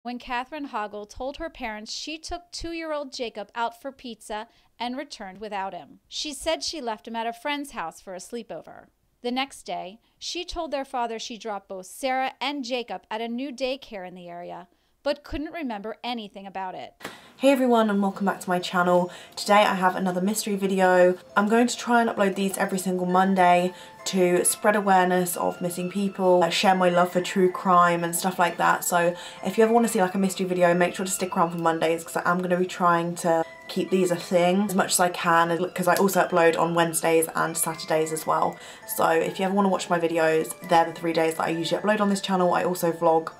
when Catherine HOGGLE told her parents she took 2-year-old Jacob out for pizza and returned without him. She said she left him at a friend's house for a sleepover. The next day, she told their father she dropped both Sarah and Jacob at a new daycare in the area, but couldn't remember anything about it. Hey everyone, and welcome back to my channel. Today I have another mystery video. I'm going to try and upload these every single Monday to spread awareness of missing people, share my love for true crime and stuff like that. So if you ever want to see like a mystery video, make sure to stick around for Mondays, because I am going to be trying to keep these a thing as much as I can, because I also upload on Wednesdays and Saturdays as well. So if you ever want to watch my videos, they're the 3 days that I usually upload on this channel. I also vlog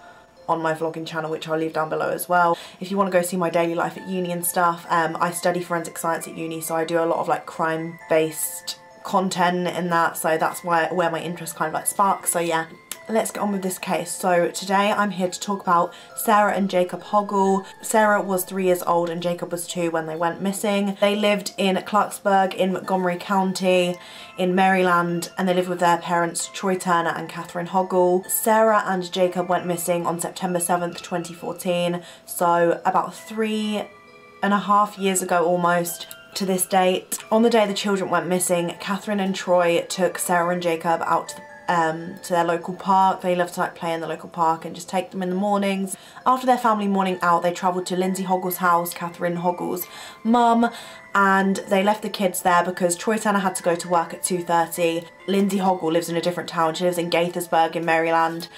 on my vlogging channel, which I'll leave down below as well. If you want to go see my daily life at uni and stuff, I study forensic science at uni, so I do a lot of like crime based content in that, so that's where my interest kind of like sparks. So yeah, let's get on with this case. So today I'm here to talk about Sarah and Jacob HOGGLE. Sarah was 3 years old and Jacob was 2 when they went missing. They lived in Clarksburg in Montgomery County in Maryland, and they lived with their parents Troy Turner and Catherine HOGGLE. Sarah and Jacob went missing on September 7th, 2014, so about 3.5 years ago almost to this date. On the day the children went missing, Catherine and Troy took Sarah and Jacob out to their local park. They love to like play in the local park and just take them in the mornings. After their family morning out, they travelled to Lindsay HOGGLE's house, Catherine HOGGLE's mum, and they left the kids there because Troy Turner had to go to work at 2:30. Lindsay HOGGLE lives in a different town. She lives in Gaithersburg in Maryland,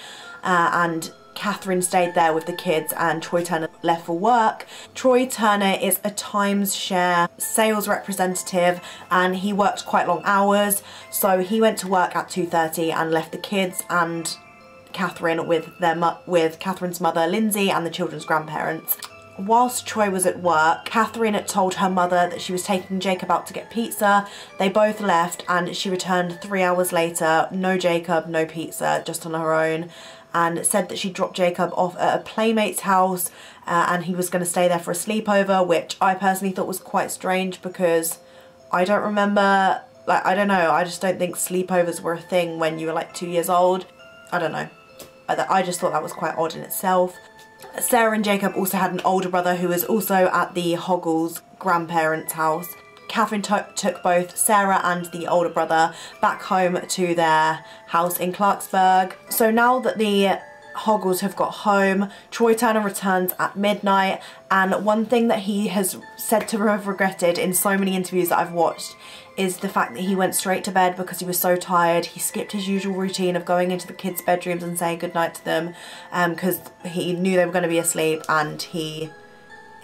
and Catherine stayed there with the kids and Troy Turner left for work. Troy Turner is a timeshare sales representative and he works quite long hours, so he went to work at 2:30 and left the kids and Catherine with Catherine's mother Lindsay and the children's grandparents. Whilst Troy was at work, Catherine had told her mother that she was taking Jacob out to get pizza. They both left and she returned 3 hours later, no Jacob, no pizza, just on her own, and said that she dropped Jacob off at a playmate's house and he was going to stay there for a sleepover, which I personally thought was quite strange because I don't remember, like, I don't know, I just don't think sleepovers were a thing when you were like 2 years old. I don't know. I just thought that was quite odd in itself. Sarah and Jacob also had an older brother who was also at the HOGGLE's grandparents' house. Catherine took both Sarah and the older brother back home to their house in Clarksburg. So now that the HOGGLES have got home, Troy Turner returns at midnight, and one thing that he has said to have regretted in so many interviews that I've watched is the fact that he went straight to bed because he was so tired. He skipped his usual routine of going into the kids' bedrooms and saying goodnight to them because he knew they were going to be asleep, and he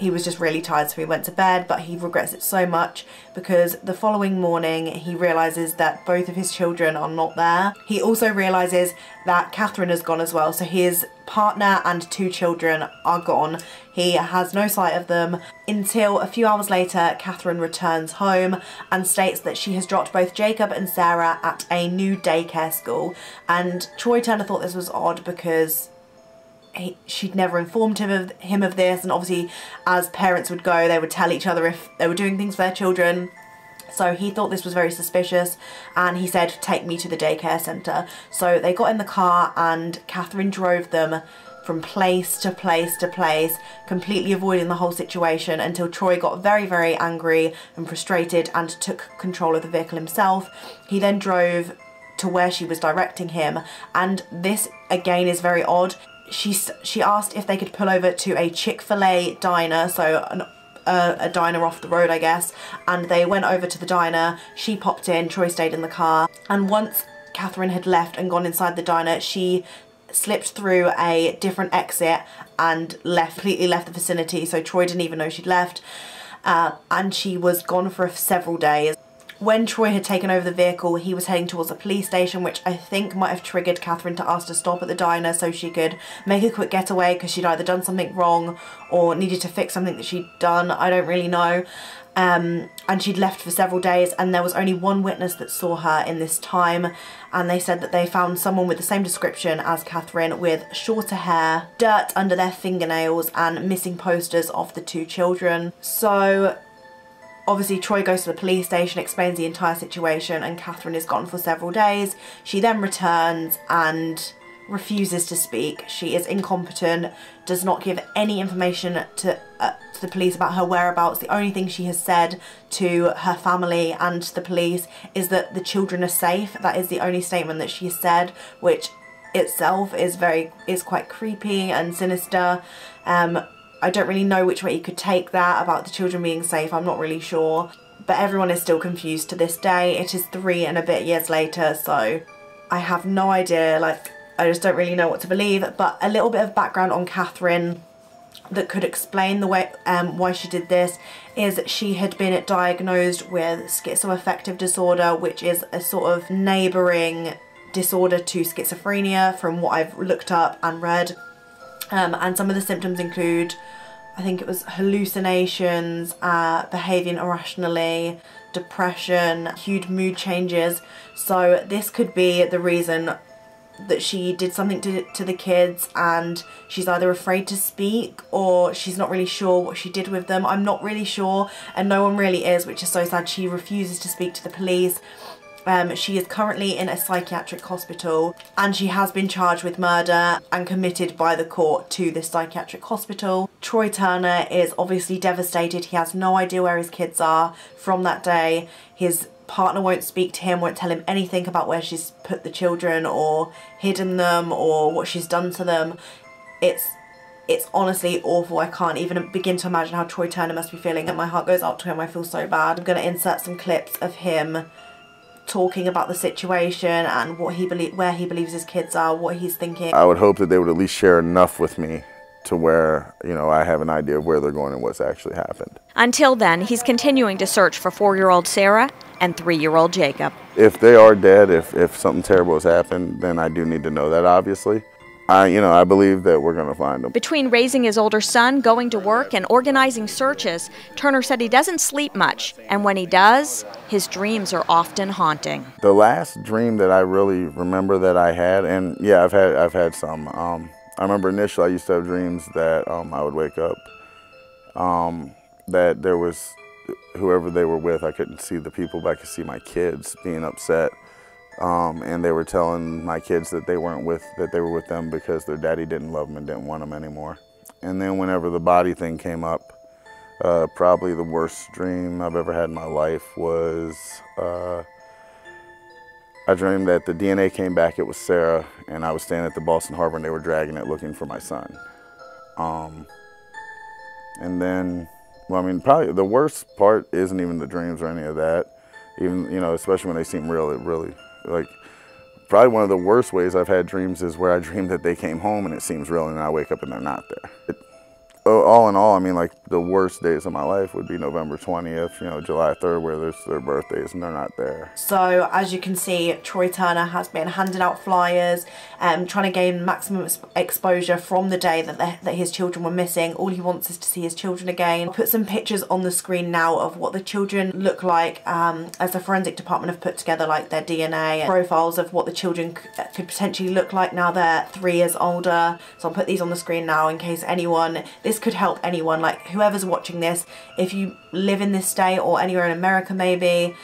was just really tired, so he went to bed. But he regrets it so much because the following morning he realises that both of his children are not there. He also realises that Catherine has gone as well, so his partner and 2 children are gone. He has no sight of them until a few hours later. Catherine returns home and states that she has dropped both Jacob and Sarah at a new daycare school, and Troy Turner thought this was odd because she'd never informed him of this, and obviously as parents would go, they would tell each other if they were doing things for their children. So he thought this was very suspicious and he said, take me to the daycare centre. So they got in the car and Catherine drove them from place to place to place, completely avoiding the whole situation until Troy got very, very angry and frustrated and took control of the vehicle himself. He then drove to where she was directing him, and this again is very odd. She asked if they could pull over to a Chick-fil-A diner, so a diner off the road, I guess, and they went over to the diner. She popped in, Troy stayed in the car, and once Catherine had left and gone inside the diner, she slipped through a different exit and completely left the vicinity, so Troy didn't even know she'd left, and she was gone for several days. When Troy had taken over the vehicle, he was heading towards a police station, which I think might have triggered Catherine to ask to stop at the diner so she could make a quick getaway, because she'd either done something wrong or needed to fix something that she'd done. I don't really know. And she'd left for several days, and there was only one witness that saw her in this time, and they said that they found someone with the same description as Catherine, with shorter hair, dirt under their fingernails, and missing posters of the 2 children. So obviously Troy goes to the police station, explains the entire situation, and Catherine is gone for several days. She then returns and refuses to speak. She is incompetent, does not give any information to the police about her whereabouts. The only thing she has said to her family and the police is that the children are safe. That is the only statement that she said, which itself is quite creepy and sinister. I don't really know which way you could take that about the children being safe. I'm not really sure, but everyone is still confused to this day. It is 3 and a bit years later, so I have no idea. Like, I just don't really know what to believe. But a little bit of background on Catherine that could explain the way why she did this is that she had been diagnosed with schizoaffective disorder, which is a sort of neighbouring disorder to schizophrenia from what I've looked up and read. And some of the symptoms include, I think it was hallucinations, behaving irrationally, depression, huge mood changes. So this could be the reason that she did something to the kids, and she's either afraid to speak or she's not really sure what she did with them. I'm not really sure, and no one really is, which is so sad. She refuses to speak to the police. She is currently in a psychiatric hospital, and she has been charged with murder and committed by the court to this psychiatric hospital. Troy Turner is obviously devastated. He has no idea where his kids are from that day. His partner won't speak to him, won't tell him anything about where she's put the children or hidden them or what she's done to them. It's honestly awful. I can't even begin to imagine how Troy Turner must be feeling, and my heart goes out to him. I feel so bad. I'm going to insert some clips of him talking about the situation and what where he believes his kids are, what he's thinking. I would hope that they would at least share enough with me to where, you know, I have an idea of where they're going and what's actually happened. Until then, he's continuing to search for 4-year-old Sarah and 3-year-old Jacob. If they are dead, if something terrible has happened, then I do need to know that, obviously. I believe that we're going to find them. Between raising his older son, going to work, and organizing searches, Turner said he doesn't sleep much, and when he does, his dreams are often haunting. The last dream that I really remember that I had, and yeah, I've had some. I remember initially I used to have dreams that I would wake up, that there was whoever they were with. I couldn't see the people, but I could see my kids being upset. And they were telling my kids that they were with them because their daddy didn't love them and didn't want them anymore. And then whenever the body thing came up, probably the worst dream I've ever had in my life was I dreamed that the DNA came back, it was Sarah, and I was standing at the Boston Harbor and they were dragging it looking for my son. And then, well, I mean, probably the worst part isn't even the dreams or any of that. Even, you know, especially when they seem real, it really, like, probably one of the worst ways I've had dreams is where I dream that they came home and it seems real and I wake up and they're not there. All in all, I mean, like, the worst days of my life would be November 20th, you know, July 3rd, where there's their birthdays and they're not there. So, as you can see, Troy Turner has been handing out flyers, trying to gain maximum exposure from the day that his children were missing. All he wants is to see his children again. I'll put some pictures on the screen now of what the children look like, as the forensic department have put together, like, their DNA profiles of what the children could potentially look like now they're 3 years older. So I'll put these on the screen now in case anyone... This could help anyone, like whoever's watching this. If you live in this state or anywhere in America maybe,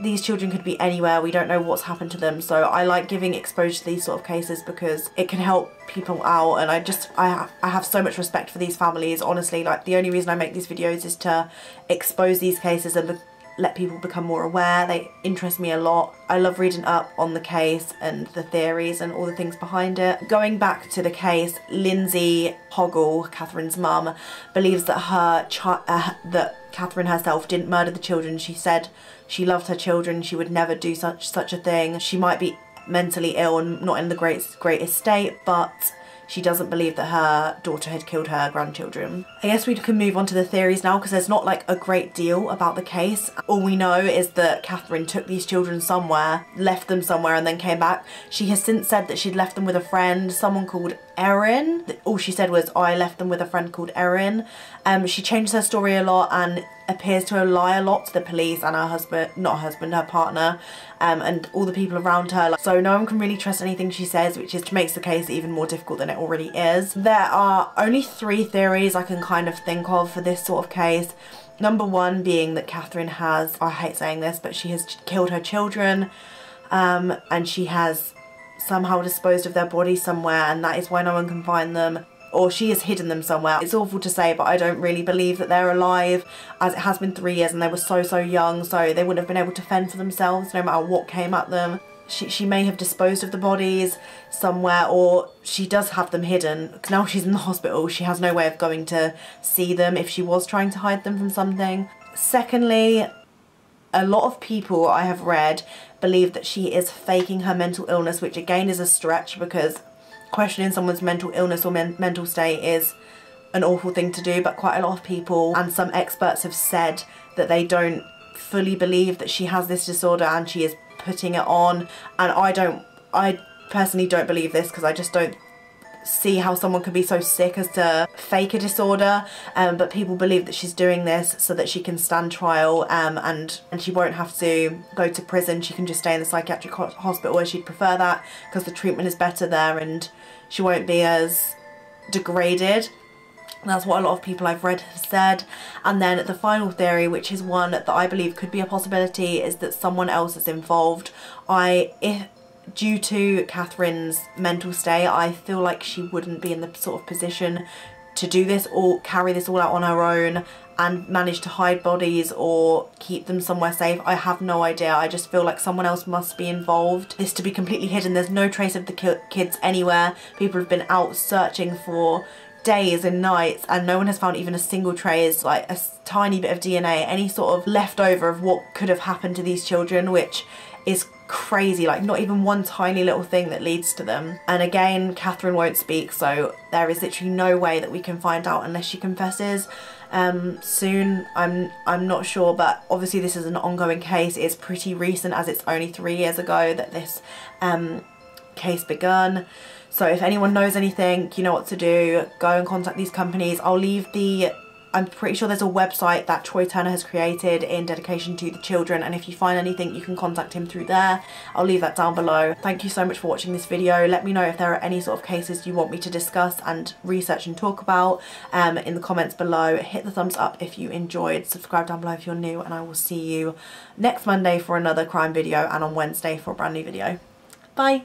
these children could be anywhere. We don't know what's happened to them. So I like giving exposure to these sort of cases because it can help people out, and I have so much respect for these families. Honestly, like, the only reason I make these videos is to expose these cases and let people become more aware. They interest me a lot. I love reading up on the case and the theories and all the things behind it. Going back to the case, Lindsay HOGGLE, Catherine's mum, believes that that Catherine herself didn't murder the children. She said she loved her children. She would never do such a thing. She might be mentally ill and not in the greatest state, but she doesn't believe that her daughter had killed her grandchildren. I guess we can move on to the theories now, because there's not like a great deal about the case. All we know is that Catherine took these children somewhere, left them somewhere, and then came back. She has since said that she'd left them with a friend, someone called Erin. All she said was, I left them with a friend called Erin. She changed her story a lot and appears to lie a lot to the police and her husband, not her husband, her partner, and all the people around her. So no one can really trust anything she says, which makes the case even more difficult than it already is. There are only 3 theories I can kind of think of for this sort of case. Number 1 being that Catherine has, I hate saying this, but she has killed her children, and she has somehow disposed of their bodies somewhere, and that is why no one can find them, or she has hidden them somewhere. It's awful to say, but I don't really believe that they're alive, as it has been 3 years and they were so young, so they wouldn't have been able to fend for themselves no matter what came at them. She may have disposed of the bodies somewhere, or she does have them hidden, because now she's in the hospital, she has no way of going to see them if she was trying to hide them from something. Secondly, a lot of people I have read believe that she is faking her mental illness, which again is a stretch, because questioning someone's mental illness or mental state is an awful thing to do, but quite a lot of people and some experts have said that they don't fully believe that she has this disorder and she is putting it on. And I personally don't believe this, because I just don't see how someone could be so sick as to fake a disorder, but people believe that she's doing this so that she can stand trial, and she won't have to go to prison. She can just stay in the psychiatric hospital where she'd prefer that, because the treatment is better there and she won't be as degraded. That's what a lot of people I've read have said. And then the final theory, which is one that I believe could be a possibility, is that someone else is involved. Due to Catherine's mental state, I feel like she wouldn't be in the sort of position to do this or carry this all out on her own and manage to hide bodies or keep them somewhere safe. I have no idea. I just feel like someone else must be involved. This to be completely hidden. There's no trace of the kids anywhere. People have been out searching for days and nights and no one has found even a single trace, like a tiny bit of DNA, any sort of leftover of what could have happened to these children, which is crazy. Like not even one tiny little thing that leads to them. And again, Catherine won't speak, so there is literally no way that we can find out unless she confesses soon. I'm not sure, but obviously this is an ongoing case. It's pretty recent, as it's only 3 years ago that this case begun. So if anyone knows anything, you know what to do. Go and contact these companies. I'll leave I'm pretty sure there's a website that Troy Turner has created in dedication to the children, and if you find anything you can contact him through there. I'll leave that down below. Thank you so much for watching this video. Let me know if there are any sort of cases you want me to discuss and research and talk about in the comments below. Hit the thumbs up if you enjoyed, subscribe down below if you're new, and I will see you next Monday for another crime video and on Wednesday for a brand new video. Bye!